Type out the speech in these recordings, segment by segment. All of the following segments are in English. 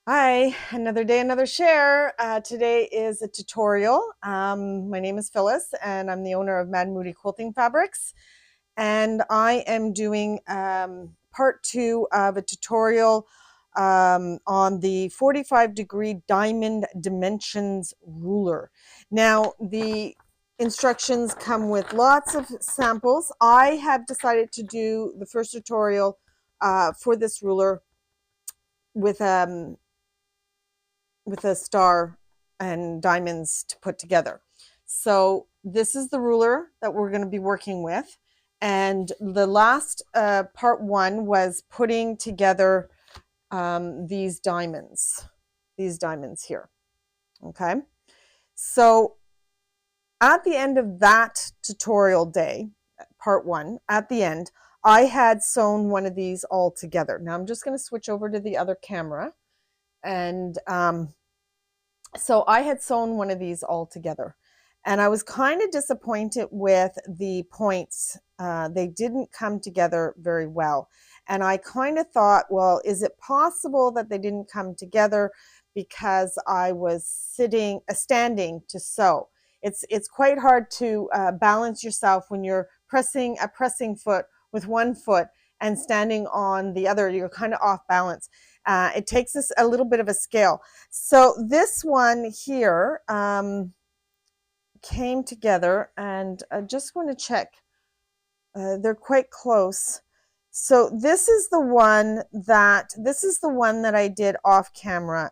Hi, another day, another share. Today is a tutorial. My name is Phyllis, and I'm the owner of Mad Moody Quilting Fabrics. And I am doing part two of a tutorial on the 45-degree diamond dimensions ruler. Now, the instructions come with lots of samples. I have decided to do the first tutorial for this ruler with a star and diamonds to put together. So this is the ruler that we're going to be working with. And the last part one was putting together these diamonds here. Okay. So at the end of that tutorial day, part one, at the end, I had sewn one of these all together. Now I'm just going to switch over to the other camera. And so I had sewn one of these all together, and I was kind of disappointed with the points. They didn't come together very well. And I kind of thought, well, is it possible that they didn't come together because I was standing to sew? It's quite hard to balance yourself when you're pressing a pressing foot with one foot and standing on the other. You're kind of off balance. It takes us a little bit of a skill. So this one here came together, and I just want to check. They're quite close. So this is the one that I did off camera,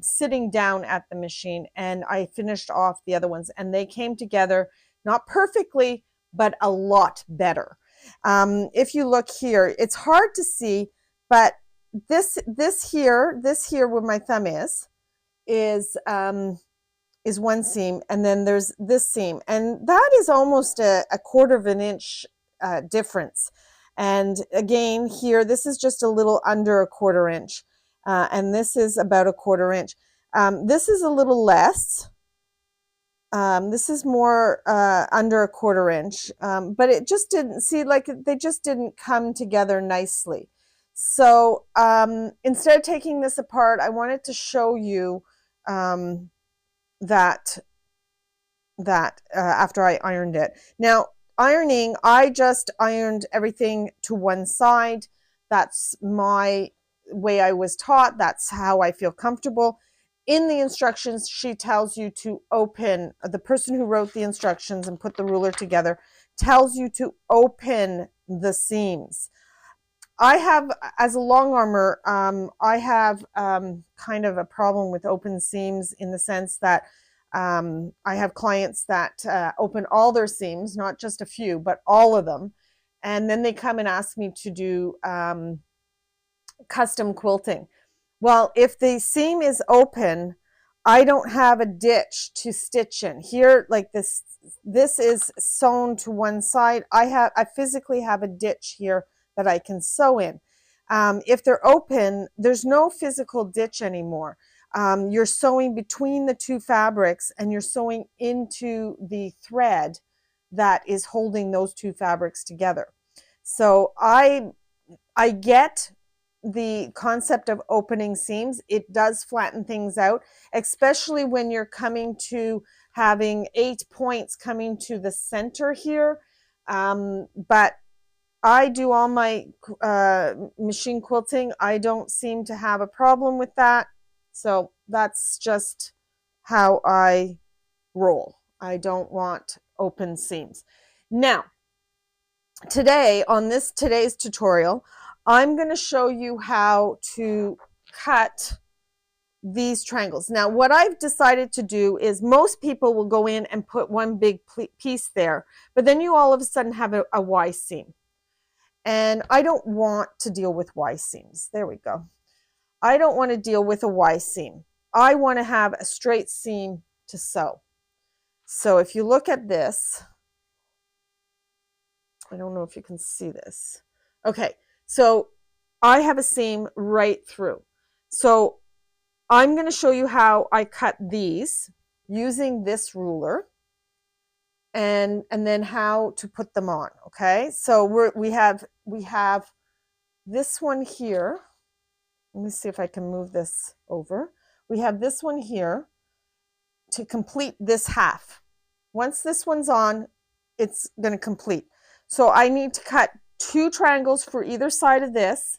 sitting down at the machine, and I finished off the other ones, and they came together not perfectly, but a lot better. If you look here, it's hard to see, but this here where my thumb is one seam, and then there's this seam, and that is almost a quarter of an inch difference. And again, here, this is just a little under a quarter inch, and this is about a quarter inch. This is a little less. This is more under a quarter inch, but it just didn't they just didn't come together nicely. So instead of taking this apart, I wanted to show you that after I ironed it. Now, ironing, I just ironed everything to one side. That's my way I was taught. That's how I feel comfortable. In the instructions, she tells you to open, the person who wrote the instructions and put the ruler together tells you to open the seams. I have, as a long armor, I have kind of a problem with open seams, in the sense that I have clients that open all their seams, not just a few, but all of them. And then they come and ask me to do custom quilting. Well, if the seam is open, I don't have a ditch to stitch in. Here, like this is sewn to one side. I physically have a ditch here that I can sew in. If they're open, there's no physical ditch anymore. You're sewing between the two fabrics, and you're sewing into the thread that is holding those two fabrics together. So I get the concept of opening seams. It does flatten things out, especially when you're coming to having 8 points coming to the center here. But I do all my machine quilting. I don't seem to have a problem with that. So that's just how I roll. I don't want open seams. Now, today, on today's tutorial, I'm going to show you how to cut these triangles. Now, what I've decided to do is, most people will go in and put one big piece there, but then you all of a sudden have a Y seam. And I don't want to deal with Y seams. There we go. I don't want to deal with a Y seam. I want to have a straight seam to sew. So if you look at this, I don't know if you can see this. Okay, so I have a seam right through. So I'm going to show you how I cut these using this ruler, and then how to put them on. Okay, so we have this one here, Let me see if I can move this over. We have this one here to complete this half. Once this one's on, it's going to complete. So I need to cut 2 triangles for either side of this.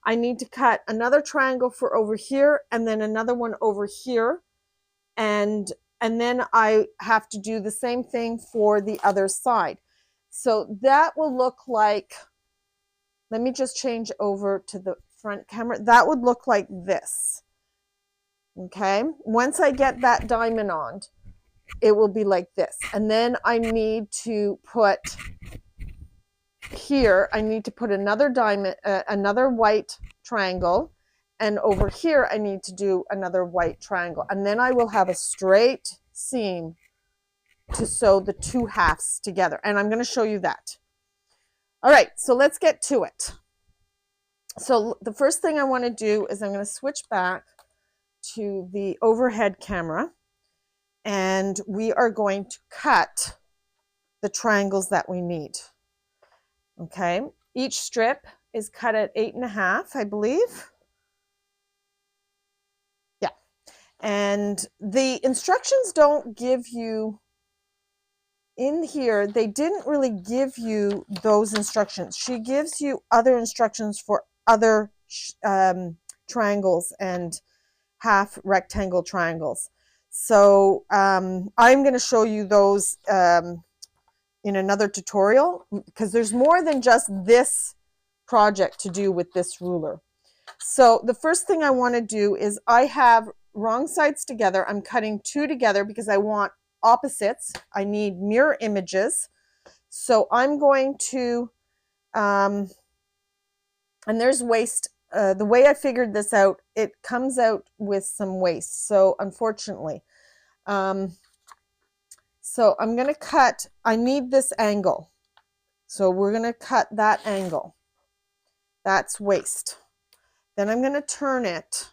I need to cut another triangle for over here and then another one over here. And then I have to do the same thing for the other side. So that will look like, let me just change over to the front camera. That would look like this. Okay. Once I get that diamond on, it will be like this. And then I need to put here, I need to put another diamond, another white triangle. And over here, I need to do another white triangle. And then I will have a straight seam to sew the 2 halves together. And I'm going to show you that. All right, so let's get to it. So the first thing I want to do is I'm going to switch back to the overhead camera. And we are going to cut the triangles that we need. Okay, each strip is cut at 8.5, I believe. Yeah, and the instructions don't give you, in here, they didn't really give you those instructions. She gives you other instructions for other triangles and half rectangle triangles. So I'm going to show you those in another tutorial, because there's more than just this project to do with this ruler. So the first thing I want to do is, I have wrong sides together. I'm cutting 2 together because I want opposites. I need mirror images. So I'm going to, and there's waste. The way I figured this out, it comes out with some waste. So unfortunately, so I'm going to cut, I need this angle. So we're going to cut that angle. That's waste. Then I'm going to turn it.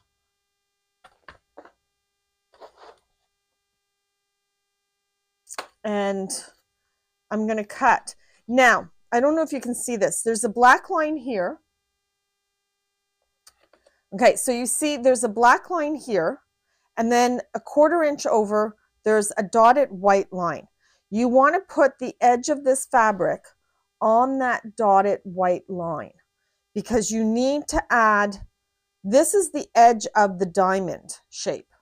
And I'm going to cut. Now, I don't know if you can see this. There's a black line here. Okay, so you see there's a black line here. And then a 1/4 inch over, there's a dotted white line. You want to put the edge of this fabric on that dotted white line, because you need to add, this is the edge of the diamond shape.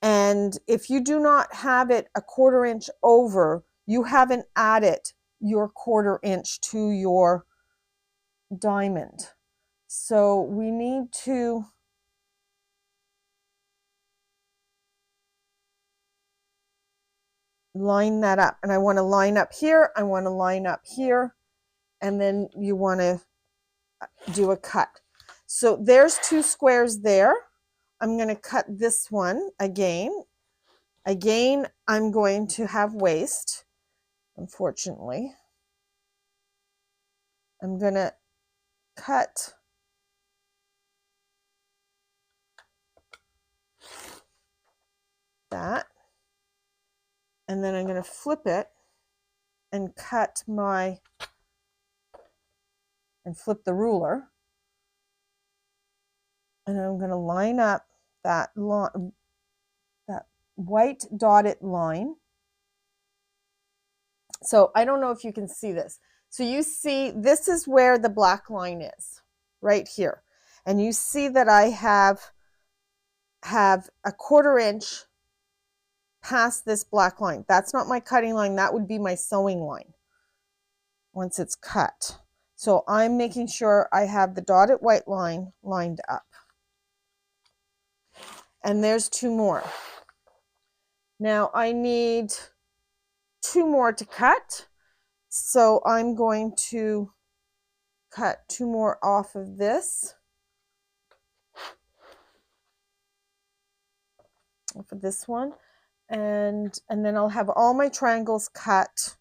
And if you do not have it a 1/4 inch over, you haven't added your 1/4 inch to your diamond. So we need to line that up. And I want to line up here. I want to line up here. And then you want to do a cut. So there's 2 squares there. I'm going to cut this one again. Again, I'm going to have waste, unfortunately. I'm going to cut that. And then I'm going to flip it and cut my, and flip the ruler. And I'm going to line up that line, that white dotted line. So I don't know if you can see this. So you see, this is where the black line is, right here. And you see that I have a 1/4 inch past this black line. That's not my cutting line. That would be my sewing line once it's cut. So I'm making sure I have the dotted white line lined up. And there's 2 more. Now I need 2 more to cut. So I'm going to cut 2 more off of this. Off of this one. And then I'll have all my triangles cut.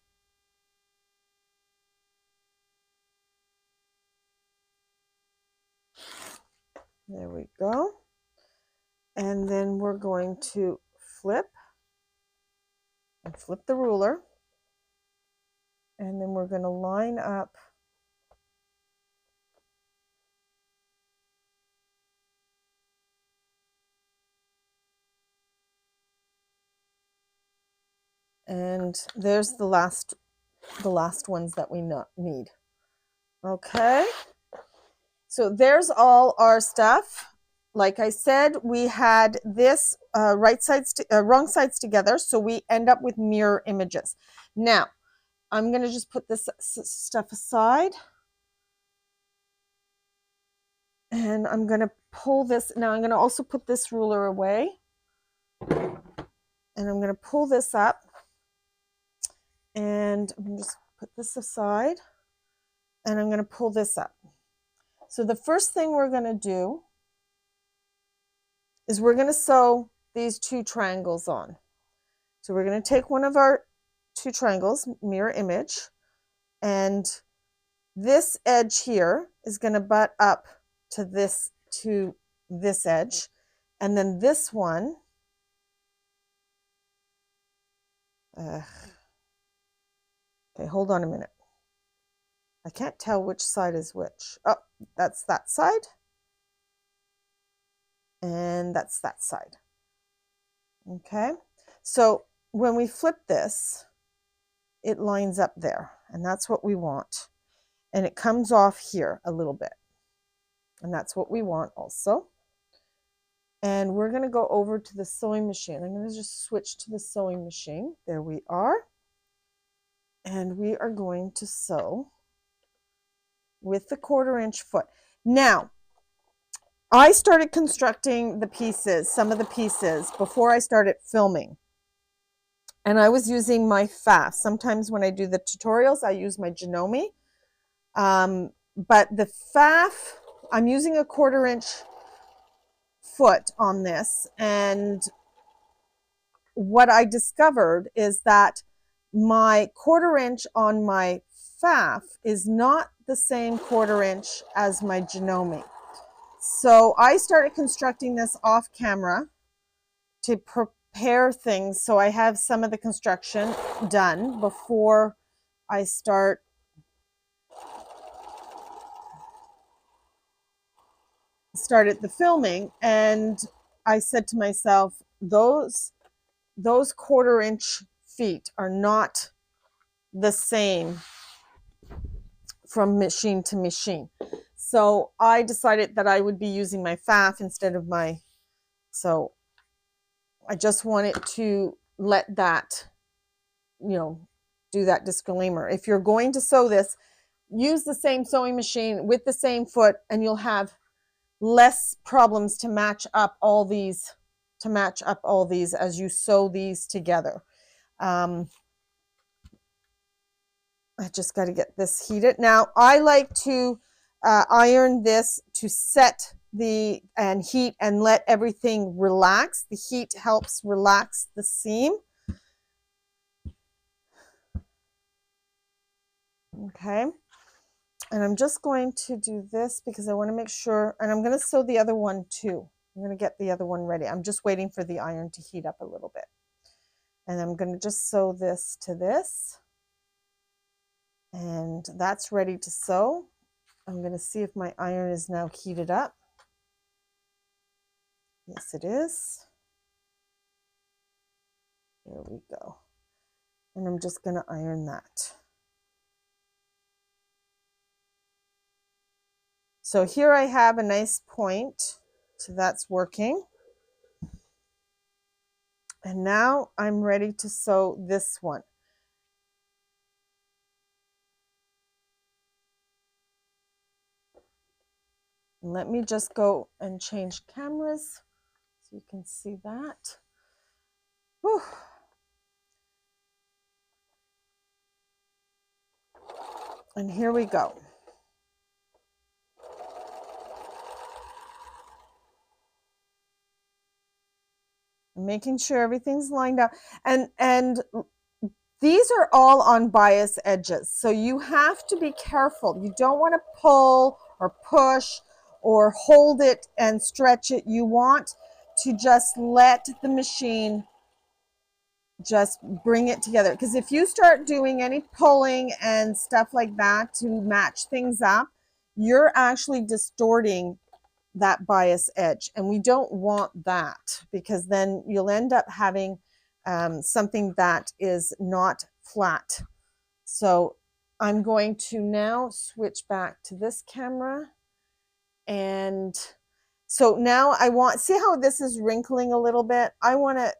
There we go. And then we're going to flip and flip the ruler. And then we're going to line up And there's the last ones that we need. Okay, so there's all our stuff. Like I said, we had this wrong sides together, so we end up with mirror images. Now, I'm going to just put this stuff aside. And I'm going to pull this. Now I'm going to also put this ruler away. And I'm going to pull this up. And I'm going to just put this aside. And I'm going to pull this up. So the first thing we're going to do is we're going to sew these 2 triangles on. So we're going to take one of our 2 triangles, mirror image, and this edge here is going to butt up to this edge, and then this one okay, hold on a minute. I can't tell which side is which. Oh, that's that side. And that's that side. Okay, so when we flip this, it lines up there, and that's what we want. And it comes off here a little bit, and that's what we want also. And we're going to go over to the sewing machine. I'm going to just switch to the sewing machine. There we are. And we are going to sew with the 1/4 inch foot. Now, I started constructing the pieces, some of the pieces, before I started filming. And I was using my FAF. Sometimes when I do the tutorials, I use my Janome. But the FAF, I'm using a 1/4 inch foot on this. And what I discovered is that my 1/4 inch on my FAF is not the same 1/4 inch as my Janome. So I started constructing this off camera to prepare things, so I have some of the construction done before I started the filming. And I said to myself, those 1/4 inch feet are not the same from machine to machine. So I decided that I would be using my FAF instead of my, so I just wanted to let that, do that disclaimer. If you're going to sew this, use the same sewing machine with the same foot, and you'll have less problems to match up all these as you sew these together. I just got to get this heated. Now, I like to iron this to set and heat and let everything relax. The heat helps relax the seam. Okay. And I'm just going to do this because I want to make sure, and I'm going to sew the other one too. I'm going to get the other one ready. I'm just waiting for the iron to heat up a little bit. And I'm going to just sew this to this. And that's ready to sew. I'm going to see if my iron is now heated up. Yes, it is. There we go. And I'm just going to iron that. So here I have a nice point. So that's working. And now I'm ready to sew this one. Let me just go and change cameras so you can see that. Whew. And here we go. I'm making sure everything's lined up. And these are all on bias edges, so you have to be careful. You don't want to pull or push or hold it and stretch it. You want to just let the machine just bring it together, because if you start doing any pulling and stuff like that to match things up, you're actually distorting that bias edge, and we don't want that, because then you'll end up having something that is not flat. So I'm going to now switch back to this camera. And so now I want, see how this is wrinkling a little bit? I want to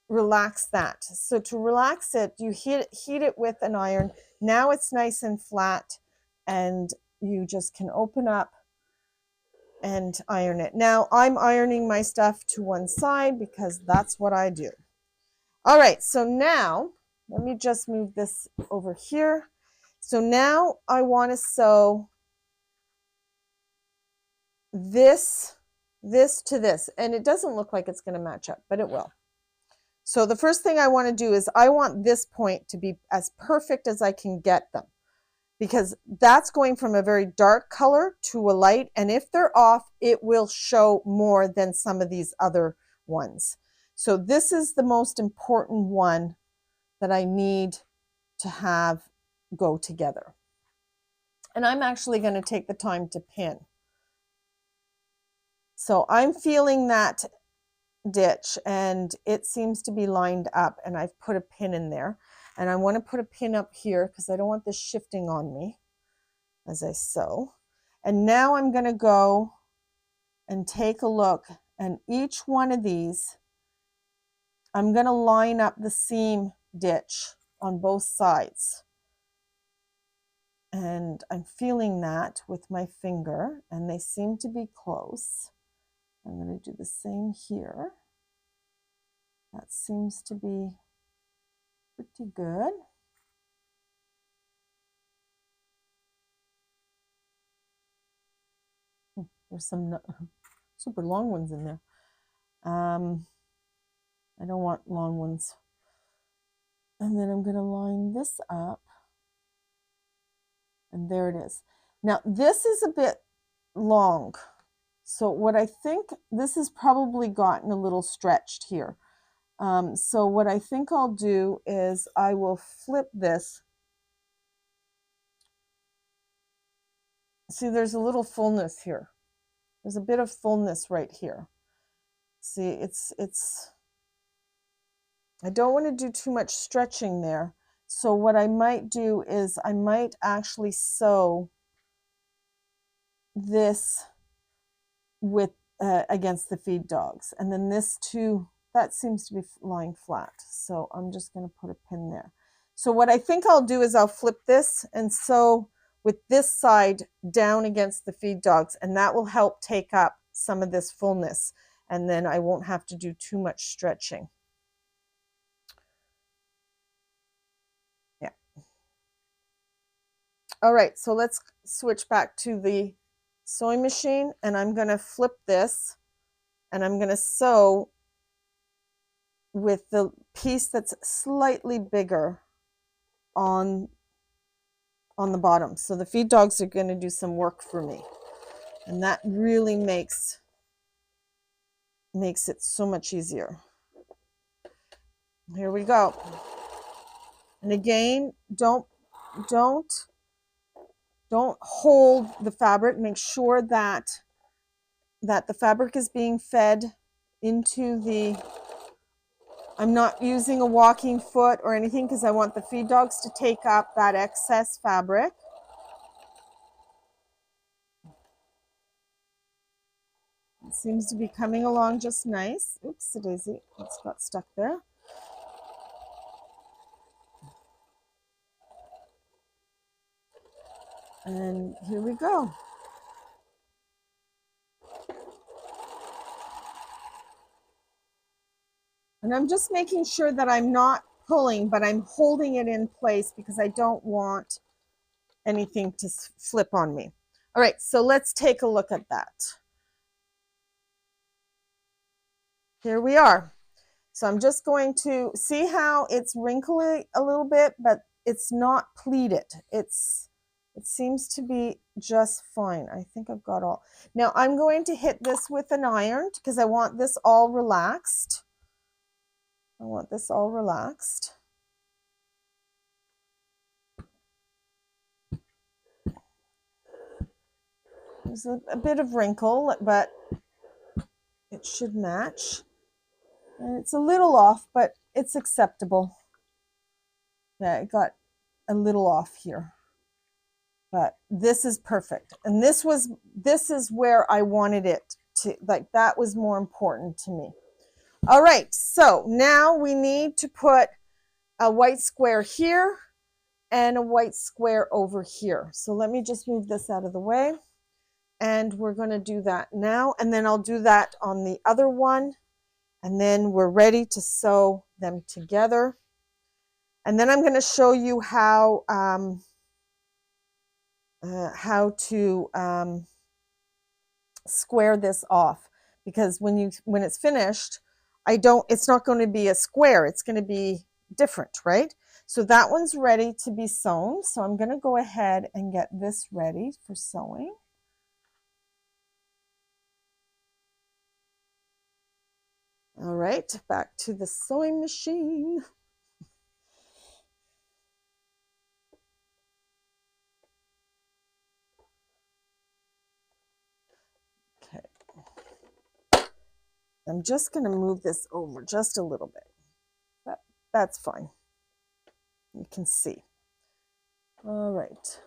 relax that. So to relax it, you heat it with an iron. Now it's nice and flat, and you just can open up and iron it. Now I'm ironing my stuff to one side because that's what I do. All right, so now let me just move this over here. So now I want to sew this to this, and it doesn't look like it's going to match up, but it will. So the first thing I want to do is I want this point to be as perfect as I can get them, because that's going from a very dark color to a light, and if they're off, it will show more than some of these other ones. So this is the most important one that I need to have go together. And I'm actually going to take the time to pin. So I'm feeling that ditch and it seems to be lined up, and I've put a pin in there, and I want to put a pin up here because I don't want this shifting on me as I sew. And now I'm going to go and take a look, and each one of these I'm going to line up the seam ditch on both sides, and I'm feeling that with my finger, and they seem to be close. I'm going to do the same here. That seems to be pretty good. There's some super long ones in there. I don't want long ones. And then I'm going to line this up. And there it is. Now, this is a bit long. So what I think, this has probably gotten a little stretched here. So what I think I'll do is I will flip this. See, there's a little fullness here. There's a bit of fullness right here. See, I don't want to do too much stretching there. So what I might do is I might actually sew this with against the feed dogs. And then this too, that seems to be lying flat. So I'm just going to put a pin there. So what I think I'll do is I'll flip this and sew with this side down against the feed dogs, and that will help take up some of this fullness, and then I won't have to do too much stretching. Yeah. All right, so let's switch back to the sewing machine, and I'm going to flip this, and I'm going to sew with the piece that's slightly bigger on the bottom. So the feed dogs are going to do some work for me, and that really makes it so much easier. Here we go. And again, don't hold the fabric. Make sure that the fabric is being fed into the, I'm not using a walking foot or anything because I want the feed dogs to take up that excess fabric. It seems to be coming along just nice. Oops, a daisy, it's got stuck there. And here we go. And I'm just making sure that I'm not pulling, but I'm holding it in place because I don't want anything to flip on me. All right, so let's take a look at that. Here we are. So I'm just going to see how it's wrinkly a little bit, but it's not pleated. It seems to be just fine. I think I've got all. Now I'm going to hit this with an iron because I want this all relaxed. I want this all relaxed. There's a bit of wrinkle, but it should match. And it's a little off, but it's acceptable. Yeah, it got a little off here, but this is perfect. And this is where I wanted it to, like, that was more important to me. All right, so now we need to put a white square here and a white square over here. So let me just move this out of the way. And we're going to do that now. And then I'll do that on the other one. And then we're ready to sew them together. And then I'm going to show you how to square this off. Because when it's finished, it's not going to be a square. It's going to be different, right? So that one's ready to be sewn. So I'm going to go ahead and get this ready for sewing. All right, back to the sewing machine. Okay. I'm just going to move this over just a little bit. That's fine. You can see. All right.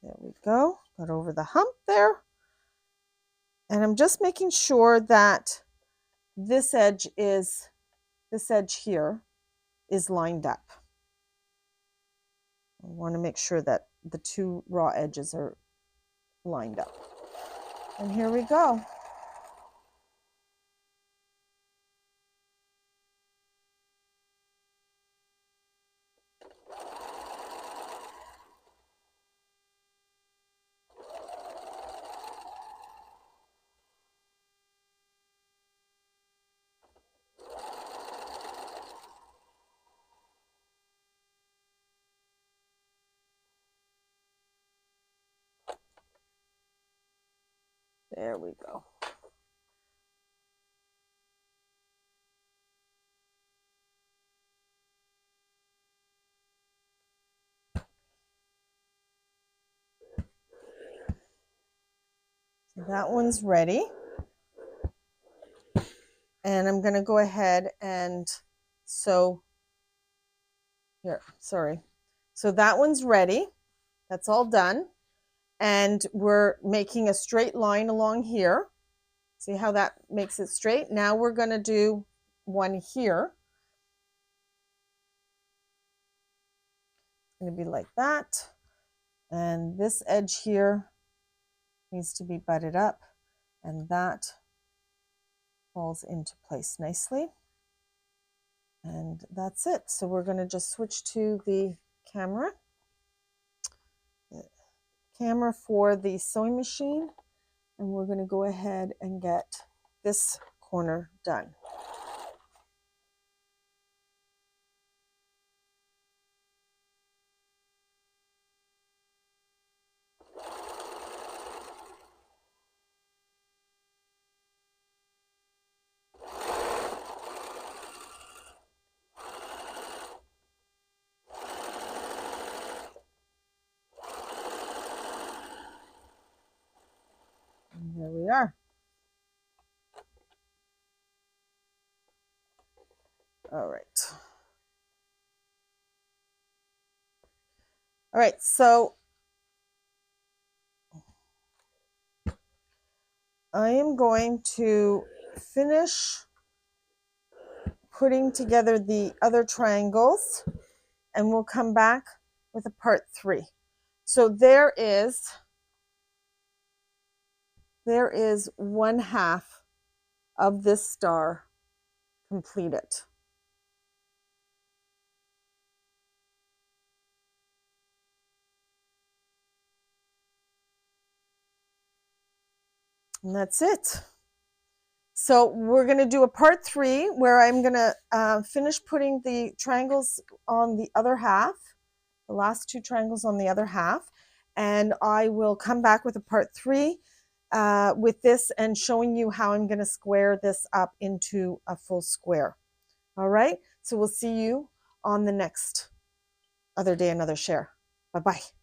There we go. Got over the hump there. And I'm just making sure that this edge here is lined up. I want to make sure that the two raw edges are lined up. And here we go. There we go. So that one's ready. And I'm going to go ahead and sew here. Sorry. So that one's ready. That's all done. And we're making a straight line along here. See how that makes it straight? Now we're going to do one here. It's going to be like that. And this edge here needs to be butted up, and that falls into place nicely. And that's it. So we're going to just switch to the camera for the sewing machine, and we're going to go ahead and get this corner done. And there we are. All right. All right, so I am going to finish putting together the other triangles, and we'll come back with a part 3. So there is 1/2 of this star completed. And that's it. So we're going to do a part 3 where I'm going to finish putting the triangles on the other half, the last 2 triangles on the other half, and I will come back with a part 3 with this and showing you how I'm going to square this up into a full square. All right, so we'll see you on the next Other Day, Another Share. Bye-bye.